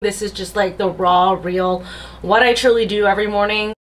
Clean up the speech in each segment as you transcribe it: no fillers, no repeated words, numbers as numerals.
This is just like the raw, real, what I truly do every morning.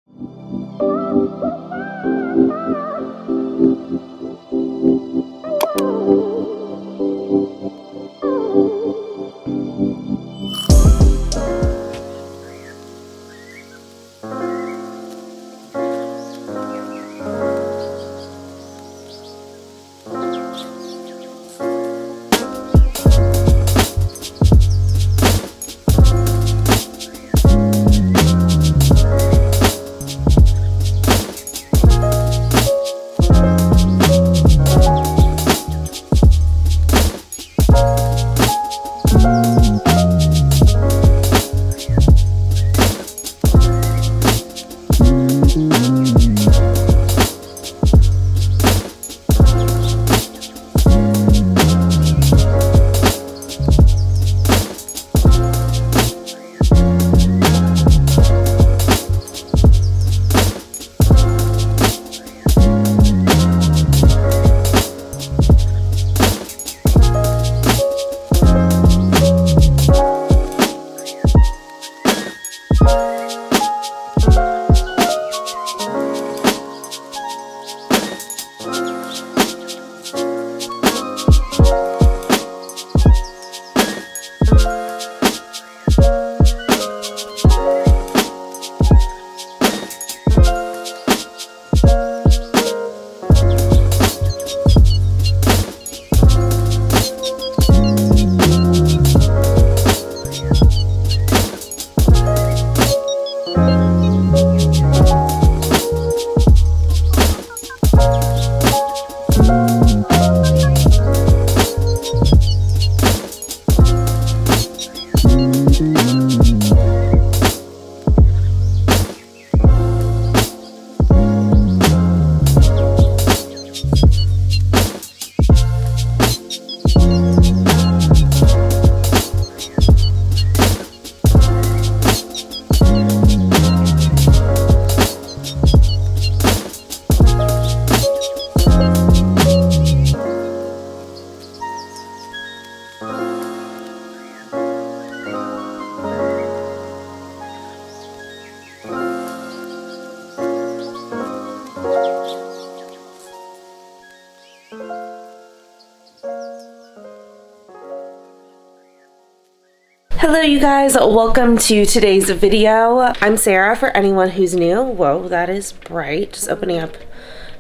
Hello you guys, welcome to today's video. I'm Sarah for anyone who's new. Whoa, that is bright. Just opening up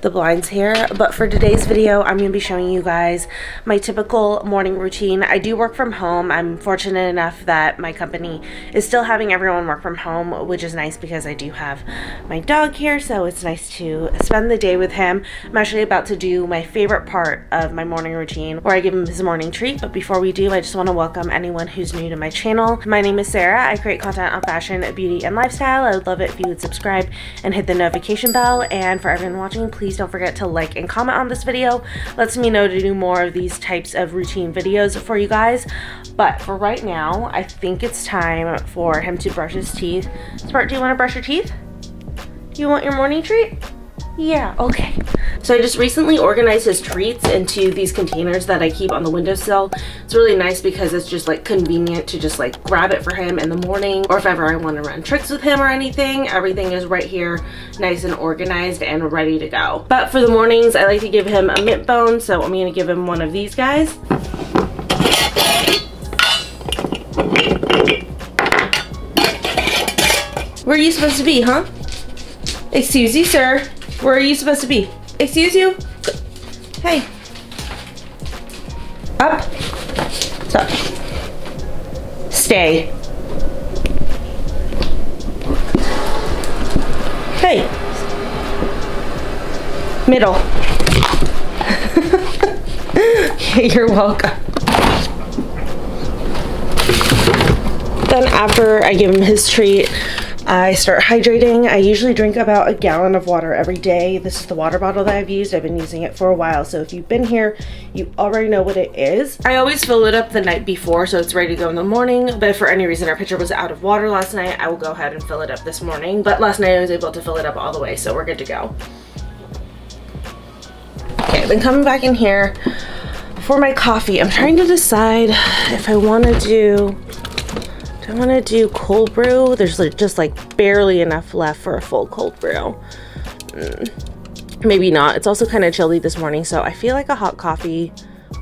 the blinds here. But for today's video, I'm going to be showing you guys my typical morning routine. I do work from home. I'm fortunate enough that my company is still having everyone work from home, which is nice because I do have my dog here, so it's nice to spend the day with him. I'm actually about to do my favorite part of my morning routine where I give him his morning treat. But before we do, I just want to welcome anyone who's new to my channel. My name is Sarah. I create content on fashion, beauty, and lifestyle. I would love it if you would subscribe and hit the notification bell. And for everyone watching, please don't forget to like and comment on this video. Lets me know to do more of these types of routine videos for you guys. But for right now, I think it's time for him to brush his teeth. Spart, do you want to brush your teeth? You want your morning treat? Yeah, okay. So I just recently organized his treats into these containers that I keep on the windowsill. It's really nice because it's just like convenient to just like grab it for him in the morning, or if ever I want to run tricks with him or anything, everything is right here, nice and organized and ready to go. But for the mornings, I like to give him a mint bone, so I'm gonna give him one of these guys. Where are you supposed to be, huh? Excuse you, sir. Where are you supposed to be? Excuse you? Hey. Up. Stop. Stay. Hey. Middle. You're welcome. Then after I give him his treat, I start hydrating. I usually drink about a gallon of water every day. This is the water bottle that I've used. I've been using it for a while, so if you've been here, you already know what it is. I always fill it up the night before so it's ready to go in the morning, but if for any reason our pitcher was out of water last night, I will go ahead and fill it up this morning. But last night I was able to fill it up all the way, so we're good to go. Okay, then coming back in here for my coffee, I'm trying to decide if I want to do I want to do cold brew. There's just like barely enough left for a full cold brew. Maybe not. It's also kind of chilly this morning, so I feel like a hot coffee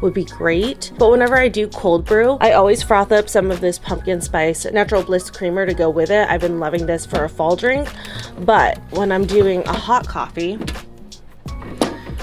would be great. But whenever I do cold brew, I always froth up some of this pumpkin spice natural bliss creamer to go with it. I've been loving this for a fall drink. But when I'm doing a hot coffee,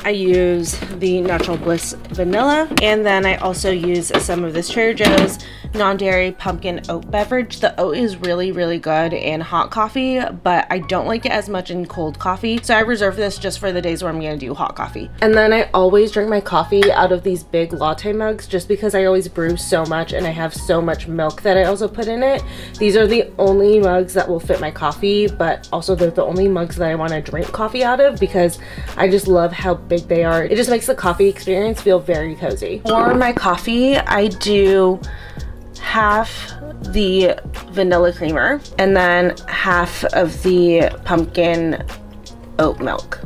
I use the Natural Bliss vanilla, and then I also use some of this Trader Joe's non-dairy pumpkin oat beverage. The oat is really, really good in hot coffee, but I don't like it as much in cold coffee. So I reserve this just for the days where I'm gonna do hot coffee. And then I always drink my coffee out of these big latte mugs just because I always brew so much and I have so much milk that I also put in it. These are the only mugs that will fit my coffee, but also they're the only mugs that I wanna drink coffee out of because I just love how big they are. It just makes the coffee experience feel very cozy. For my coffee, I do half the vanilla creamer and then half of the pumpkin oat milk.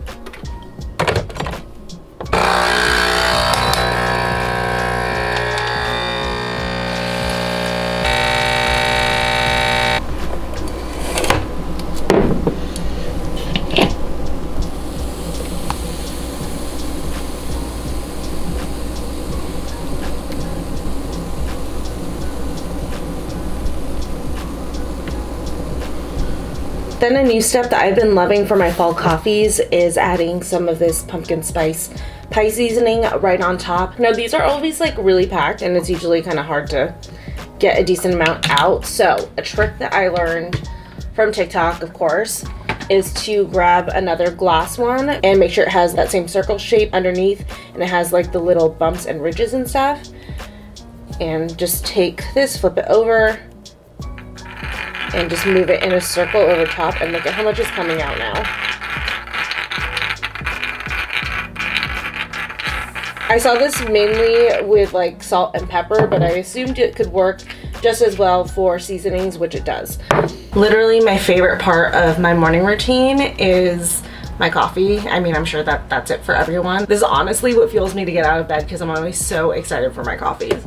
Then a new step that I've been loving for my fall coffees is adding some of this pumpkin spice pie seasoning right on top. Now these are always like really packed and it's usually kind of hard to get a decent amount out. So a trick that I learned from TikTok, of course, is to grab another glass one and make sure it has that same circle shape underneath and it has like the little bumps and ridges and stuff. And just take this, flip it over, and just move it in a circle over top, and look at how much is coming out now. I saw this mainly with like salt and pepper, but I assumed it could work just as well for seasonings, which it does. Literally my favorite part of my morning routine is my coffee. I mean, I'm sure that that's it for everyone. This is honestly what fuels me to get out of bed because I'm always so excited for my coffees.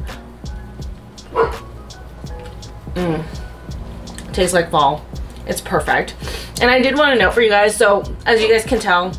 Tastes like fall. It's perfect. And I did want to note for you guys, so as you guys can tell,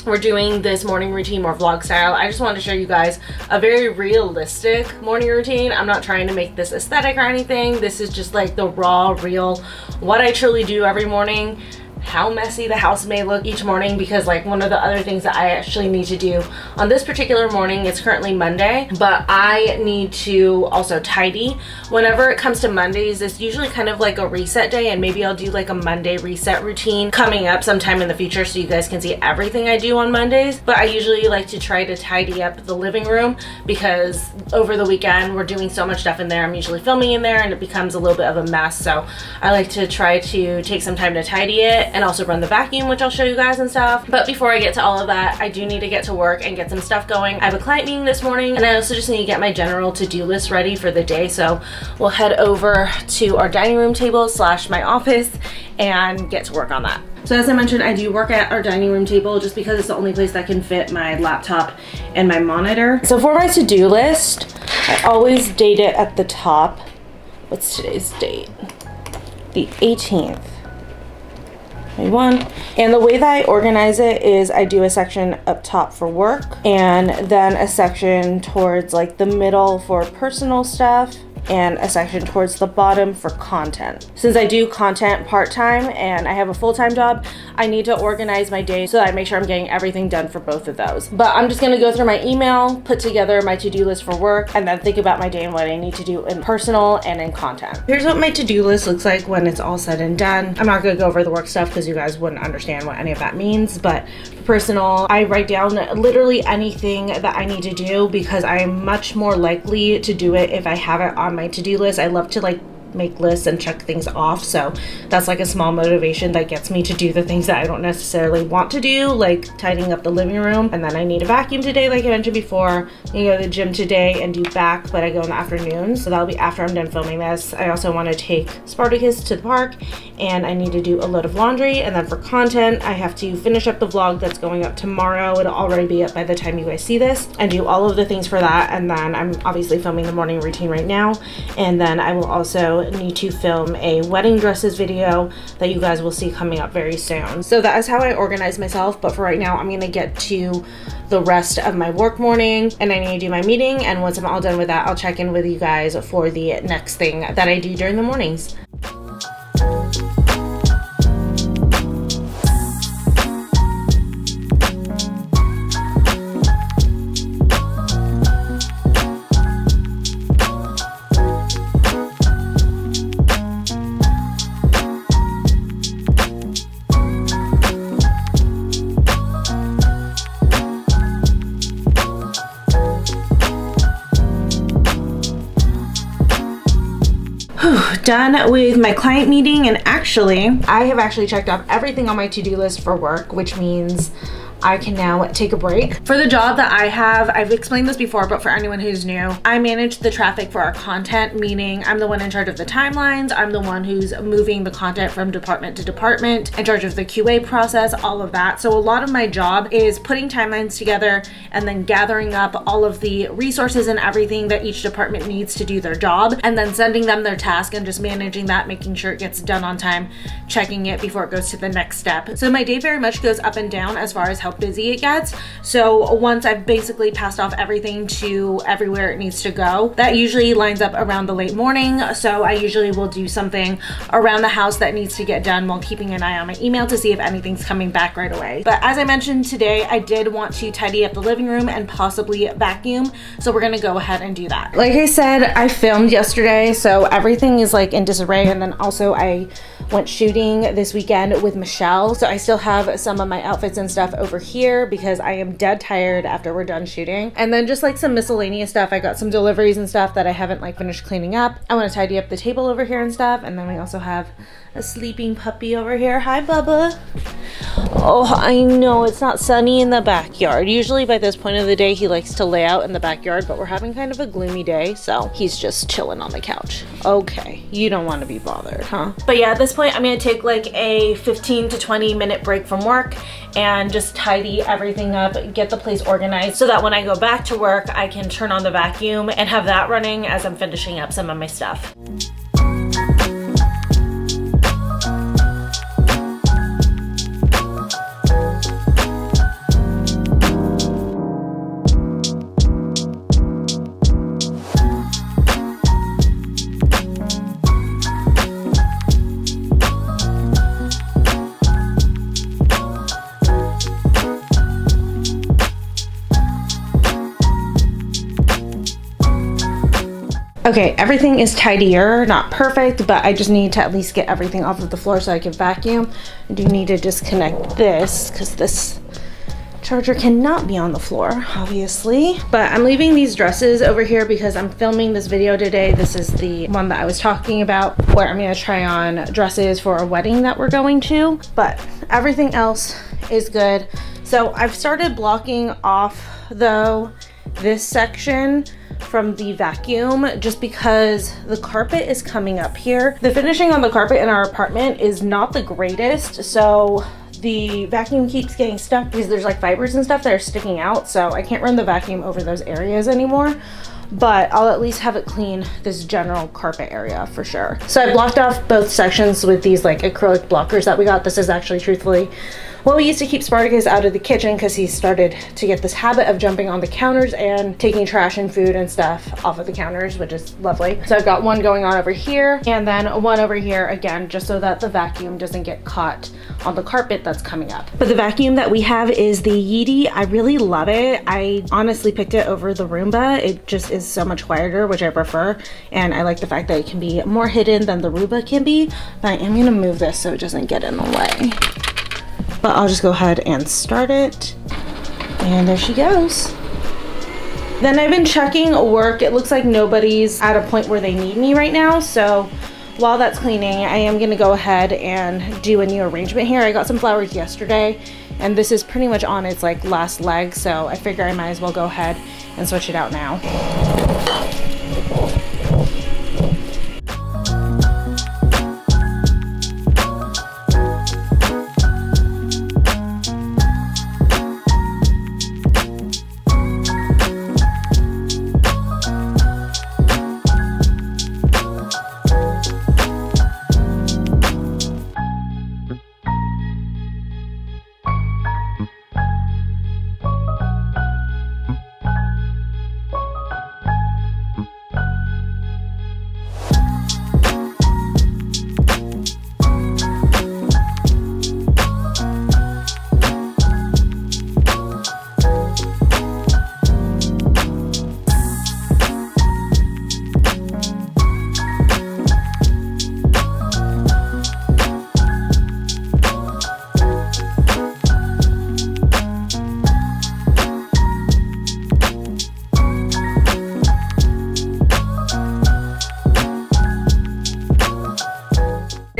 we're doing this morning routine more vlog style. I just wanted to show you guys a very realistic morning routine. I'm not trying to make this aesthetic or anything. This is just like the raw, real, what I truly do every morning. How messy the house may look each morning, because like one of the other things that I actually need to do on this particular morning, it's currently Monday, but I need to also tidy. Whenever it comes to Mondays, it's usually kind of like a reset day, and maybe I'll do like a Monday reset routine coming up sometime in the future so you guys can see everything I do on Mondays. But I usually like to try to tidy up the living room because over the weekend we're doing so much stuff in there. I'm usually filming in there and it becomes a little bit of a mess, so I like to try to take some time to tidy it and also run the vacuum, which I'll show you guys and stuff. But before I get to all of that, I do need to get to work and get some stuff going. I have a client meeting this morning, and I also just need to get my general to-do list ready for the day. So we'll head over to our dining room table / my office and get to work on that. So as I mentioned, I do work at our dining room table just because it's the only place that can fit my laptop and my monitor. So for my to-do list, I always date it at the top. What's today's date? The 18th. And the way that I organize it is I do a section up top for work and then a section towards like the middle for personal stuff and a section towards the bottom for content. Since I do content part-time and I have a full-time job, I need to organize my day so that I make sure I'm getting everything done for both of those. But I'm just gonna go through my email, put together my to-do list for work, and then think about my day and what I need to do in personal and in content. Here's what my to-do list looks like when it's all said and done. I'm not gonna go over the work stuff because you guys wouldn't understand what any of that means, but for personal, I write down literally anything that I need to do because I'm much more likely to do it if I have it on my to-do list. I love to like make lists and check things off, so that's like a small motivation that gets me to do the things that I don't necessarily want to do, like tidying up the living room. And then I need a vacuum today, like I mentioned before. I go to the gym today and do back, but I go in the afternoons, so that'll be after I'm done filming this. I also want to take Spartacus to the park, and I need to do a load of laundry. And then for content, I have to finish up the vlog that's going up tomorrow. It'll already be up by the time you guys see this, and do all of the things for that. And then I'm obviously filming the morning routine right now, and then I will also also need to film a wedding dresses video that you guys will see coming up very soon. So that is how I organize myself, but for right now I'm gonna get to the rest of my work morning and I need to do my meeting, and once I'm all done with that, I'll check in with you guys for the next thing that I do during the mornings. Done with my client meeting, and actually I have actually checked off everything on my to-do list for work, which means I can now take a break. For the job that I have, I've explained this before, but for anyone who's new, I manage the traffic for our content, meaning I'm the one in charge of the timelines, I'm the one who's moving the content from department to department, in charge of the QA process, all of that. So a lot of my job is putting timelines together and then gathering up all of the resources and everything that each department needs to do their job, and then sending them their task and just managing that, making sure it gets done on time, checking it before it goes to the next step. So my day very much goes up and down as far as how busy it gets. So once I've basically passed off everything to everywhere it needs to go, that usually lines up around the late morning. So I usually will do something around the house that needs to get done while keeping an eye on my email to see if anything's coming back right away. But as I mentioned today, I did want to tidy up the living room and possibly vacuum. So we're gonna go ahead and do that. Like I said, I filmed yesterday, so everything is like in disarray. And then also I went shooting this weekend with Michelle. So I still have some of my outfits and stuff over here because I am dead tired after we're done shooting. And then just like some miscellaneous stuff. I got some deliveries and stuff that I haven't like finished cleaning up. I want to tidy up the table over here and stuff. And then we also have a sleeping puppy over here. Hi, Bubba. Oh, I know it's not sunny in the backyard. Usually by this point of the day, he likes to lay out in the backyard, but we're having kind of a gloomy day, so he's just chilling on the couch. Okay, you don't want to be bothered, huh? But yeah, at this point, I'm gonna take like a 15 to 20 minute break from work and just tidy everything up, get the place organized so that when I go back to work, I can turn on the vacuum and have that running as I'm finishing up some of my stuff. Okay, everything is tidier, not perfect, but I just need to at least get everything off of the floor so I can vacuum. I do need to disconnect this because this charger cannot be on the floor, obviously. But I'm leaving these dresses over here because I'm filming this video today. This is the one that I was talking about where I'm gonna try on dresses for a wedding that we're going to, but everything else is good. So I've started blocking off though this section from the vacuum just because the carpet is coming up here. The finishing on the carpet in our apartment is not the greatest, so the vacuum keeps getting stuck because there's like fibers and stuff that are sticking out, so I can't run the vacuum over those areas anymore. But I'll at least have it clean this general carpet area for sure. So I blocked off both sections with these like acrylic blockers that we got. This is actually truthfully what we used to keep Spartacus out of the kitchen because he started to get this habit of jumping on the counters and taking trash and food and stuff off of the counters, which is lovely. So I've got one going on over here and then one over here again, just so that the vacuum doesn't get caught on the carpet that's coming up. But the vacuum that we have is the Yeti. I really love it. I honestly picked it over the Roomba. It just is so much quieter, which I prefer. And I like the fact that it can be more hidden than the Roomba can be. But I am gonna move this so it doesn't get in the way. But I'll just go ahead and start it. And there she goes. Then I've been checking work. It looks like nobody's at a point where they need me right now. So while that's cleaning, I am gonna go ahead and do a new arrangement here. I got some flowers yesterday and this is pretty much on its like last leg. So I figure I might as well go ahead and switch it out now.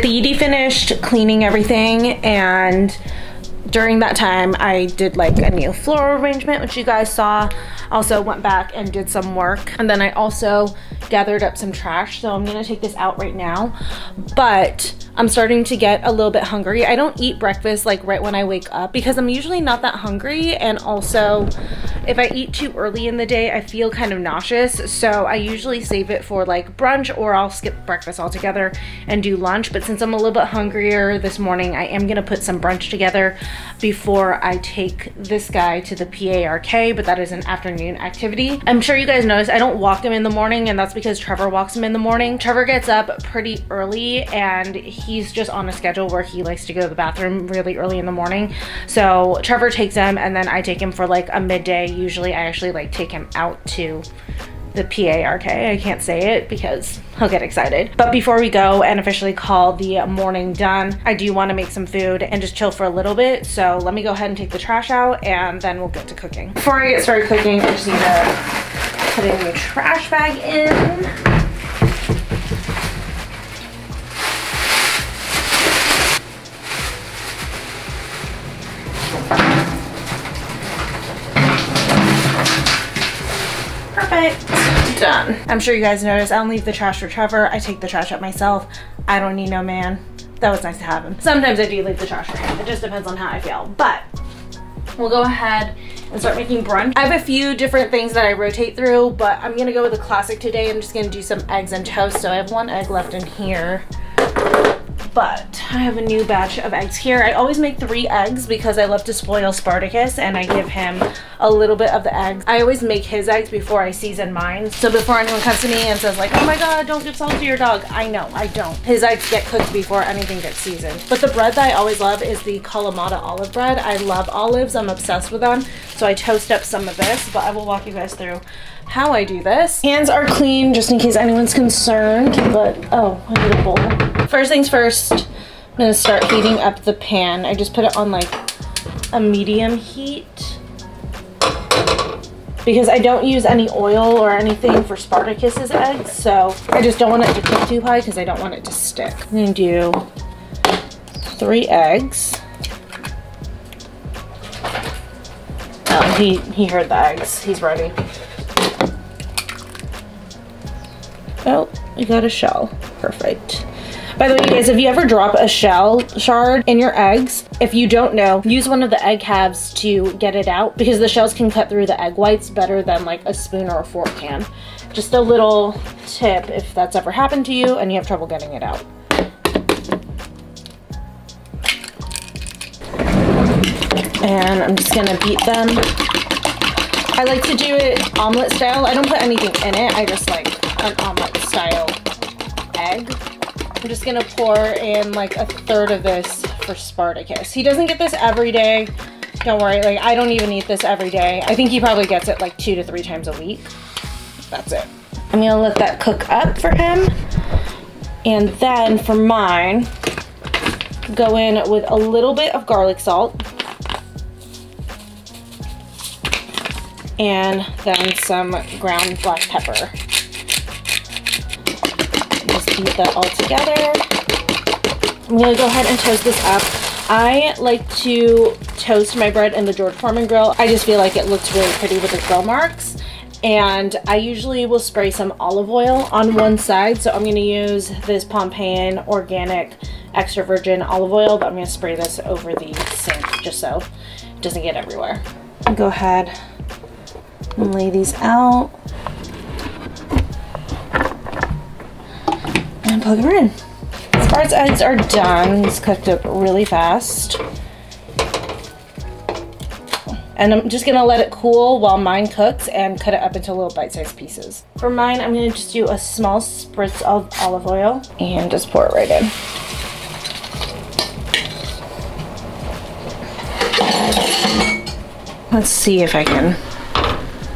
The ED finished cleaning everything, and during that time I did like a new floral arrangement, which you guys saw. Also went back and did some work, and then I also gathered up some trash, so I'm gonna take this out right now. But I'm starting to get a little bit hungry. I don't eat breakfast like right when I wake up because I'm usually not that hungry, and also if I eat too early in the day I feel kind of nauseous, so I usually save it for like brunch, or I'll skip breakfast altogether and do lunch. But since I'm a little bit hungrier this morning, I am gonna put some brunch together before I take this guy to the PARK, but that is an afternoon activity. I'm sure you guys noticed I don't walk him in the morning, and that's because Trevor walks him in the morning. Trevor gets up pretty early, and he's just on a schedule where he likes to go to the bathroom really early in the morning. So Trevor takes him, and then I take him for like a midday. Usually I actually like take him out to the PARK. I can't say it because he'll get excited. But before we go and officially call the morning done, I do want to make some food and just chill for a little bit. So let me go ahead and take the trash out, and then we'll get to cooking. Before I get started cooking, I just need to put in the trash bag in. Perfect. Done. I'm sure you guys noticed I don't leave the trash for Trevor. I take the trash out myself. I don't need no man. That was nice to have him. Sometimes I do leave the trash for him. It just depends on how I feel. But we'll go ahead and start making brunch. I have a few different things that I rotate through, but I'm gonna go with the classic today. I'm just gonna do some eggs and toast. So I have one egg left in here, but I have a new batch of eggs here. I always make 3 eggs because I love to spoil Spartacus, and I give him a little bit of the eggs. I always make his eggs before I season mine. So before anyone comes to me and says like, oh my God, don't give salt to your dog. I know, I don't. His eggs get cooked before anything gets seasoned. But the bread that I always love is the Kalamata olive bread. I love olives, I'm obsessed with them. So I toast up some of this, but I will walk you guys through how I do this. Hands are clean just in case anyone's concerned, but oh, I need a bowl. First things first, I'm gonna start heating up the pan. I just put it on like a medium heat because I don't use any oil or anything for Spartacus's eggs, so I just don't want it to cook too high because I don't want it to stick. I'm gonna do 3 eggs. Oh, he heard the eggs. He's ready. Oh, you got a shell. Perfect. By the way, you guys, if you ever drop a shell shard in your eggs, if you don't know, use one of the egg halves to get it out because the shells can cut through the egg whites better than like a spoon or a fork can. Just a little tip if that's ever happened to you and you have trouble getting it out. And I'm just gonna beat them. I like to do it omelet style. I don't put anything in it. I just like an omelet style egg. I'm just gonna pour in like 1/3 of this for Spartacus. He doesn't get this every day. Don't worry, like I don't even eat this every day. I think he probably gets it like 2 to 3 times a week. That's it. I'm gonna let that cook up for him. And then for mine, go in with a little bit of garlic salt. And then some ground black pepper. Just beat that all together. I'm gonna go ahead and toast this up. I like to toast my bread in the George Foreman grill. I just feel like it looks really pretty with the grill marks. And I usually will spray some olive oil on one side. So I'm gonna use this Pompeian organic extra virgin olive oil, but I'm gonna spray this over the sink just so it doesn't get everywhere. Go ahead and lay these out and plug her in. Spart's eggs are done. It's cooked up really fast. And I'm just gonna let it cool while mine cooks and cut it up into little bite-sized pieces. For mine, I'm gonna just do a small spritz of olive oil and just pour it right in. Let's see if I can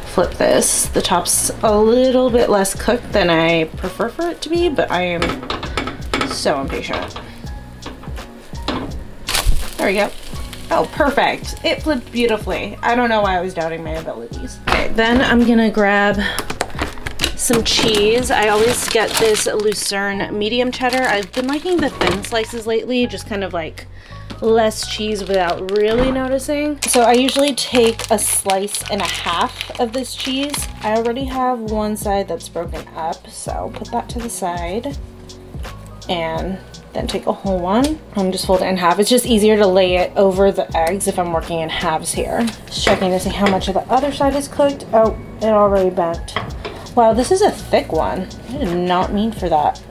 flip this. The top's a little bit less cooked than I prefer for it to be, but I am so impatient. There we go. Oh, perfect. It flipped beautifully. I don't know why I was doubting my abilities. Okay, then I'm gonna grab some cheese. I always get this Lucerne medium cheddar. I've been liking the thin slices lately, just kind of like less cheese without really noticing. So I usually take a slice and a half of this cheese. I already have one side that's broken up, so put that to the side and then take a whole one and just fold it in half. It's just easier to lay it over the eggs if I'm working in halves here. Just checking to see how much of the other side is cooked. Oh, it already bent. Wow, this is a thick one. I did not mean for that.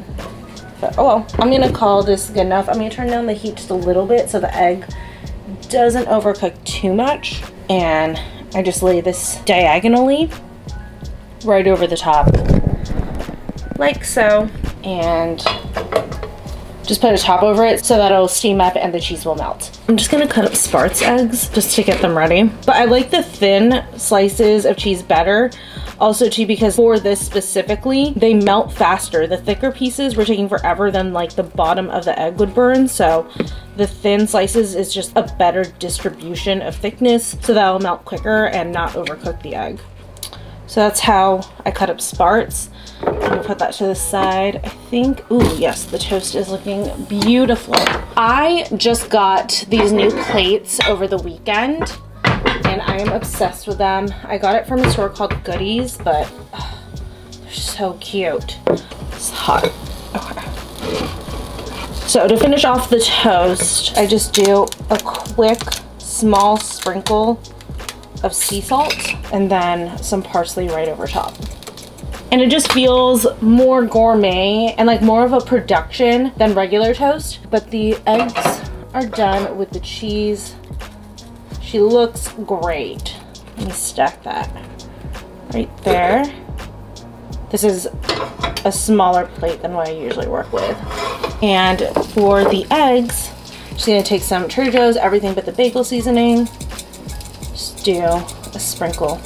But, oh well, I'm gonna call this good enough. I'm gonna turn down the heat just a little bit so the egg doesn't overcook too much. And I just lay this diagonally right over the top, like so. And just put a top over it so that it'll steam up and the cheese will melt. I'm just gonna cut up Spart's eggs just to get them ready. But I like the thin slices of cheese better. Also too, because for this specifically, they melt faster. The thicker pieces were taking forever than like the bottom of the egg would burn. So the thin slices is just a better distribution of thickness so that'll melt quicker and not overcook the egg. So that's how I cut up Spart's. I'm gonna put that to the side. I think, ooh, yes, the toast is looking beautiful. I just got these new plates over the weekend and I am obsessed with them. I got it from a store called Goodies, but they're so cute. It's hot. Okay. So to finish off the toast, I just do a quick small sprinkle of sea salt and then some parsley right over top. And it just feels more gourmet and like more of a production than regular toast. But the eggs are done with the cheese. She looks great. Let me stack that right there. This is a smaller plate than what I usually work with. And for the eggs, I'm just gonna take some Trader Joe's, everything but the bagel seasoning. Just do a sprinkle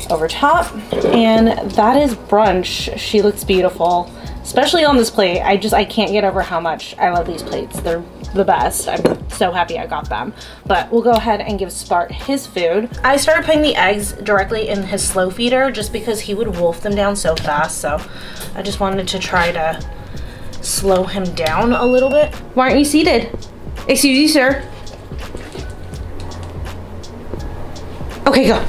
over top, and that is brunch. She looks beautiful, especially on this plate. I can't get over how much I love these plates. They're the best. I'm so happy I got them. But we'll go ahead and give Spart his food. I started putting the eggs directly in his slow feeder just because he would wolf them down so fast, so I just wanted to try to slow him down a little bit. Why aren't you seated? Excuse you, sir. Okay, go.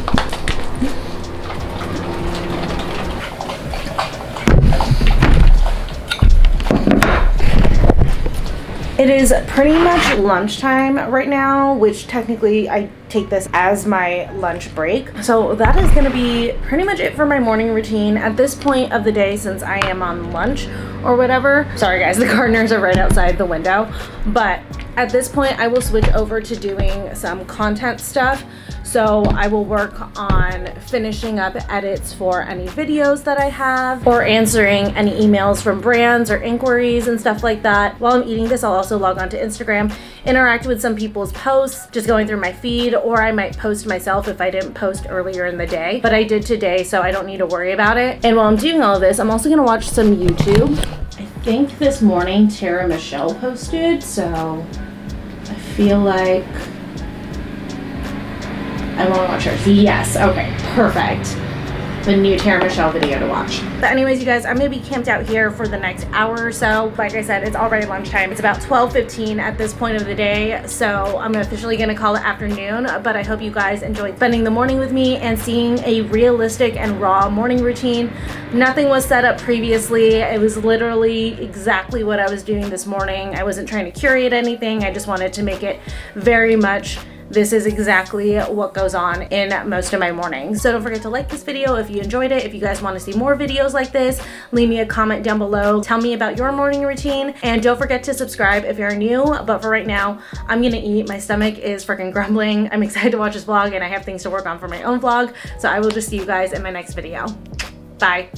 It is pretty much lunchtime right now, which technically I take this as my lunch break. So that is gonna be pretty much it for my morning routine at this point of the day, since I am on lunch or whatever. Sorry guys, the gardeners are right outside the window. But at this point, I will switch over to doing some content stuff. So I will work on finishing up edits for any videos that I have, or answering any emails from brands or inquiries and stuff like that. While I'm eating this, I'll also log on to Instagram, interact with some people's posts, just going through my feed, or I might post myself if I didn't post earlier in the day. But I did today, so I don't need to worry about it. And while I'm doing all of this, I'm also gonna watch some YouTube. I think this morning Tara Michelle posted, so I feel like I want to watch hers. Yes, okay, perfect. The new Tara Michelle video to watch. But anyways, you guys, I'm gonna be camped out here for the next hour or so. Like I said, it's already lunchtime. It's about 12:15 at this point of the day, so I'm officially gonna call it afternoon. But I hope you guys enjoyed spending the morning with me and seeing a realistic and raw morning routine. Nothing was set up previously. It was literally exactly what I was doing this morning. I wasn't trying to curate anything. I just wanted to make it very much this is exactly what goes on in most of my mornings. So don't forget to like this video if you enjoyed it. If you guys want to see more videos like this, leave me a comment down below. Tell me about your morning routine, and don't forget to subscribe if you're new. But for right now, I'm gonna eat. My stomach is freaking grumbling. I'm excited to watch this vlog, and I have things to work on for my own vlog. So I will just see you guys in my next video. Bye.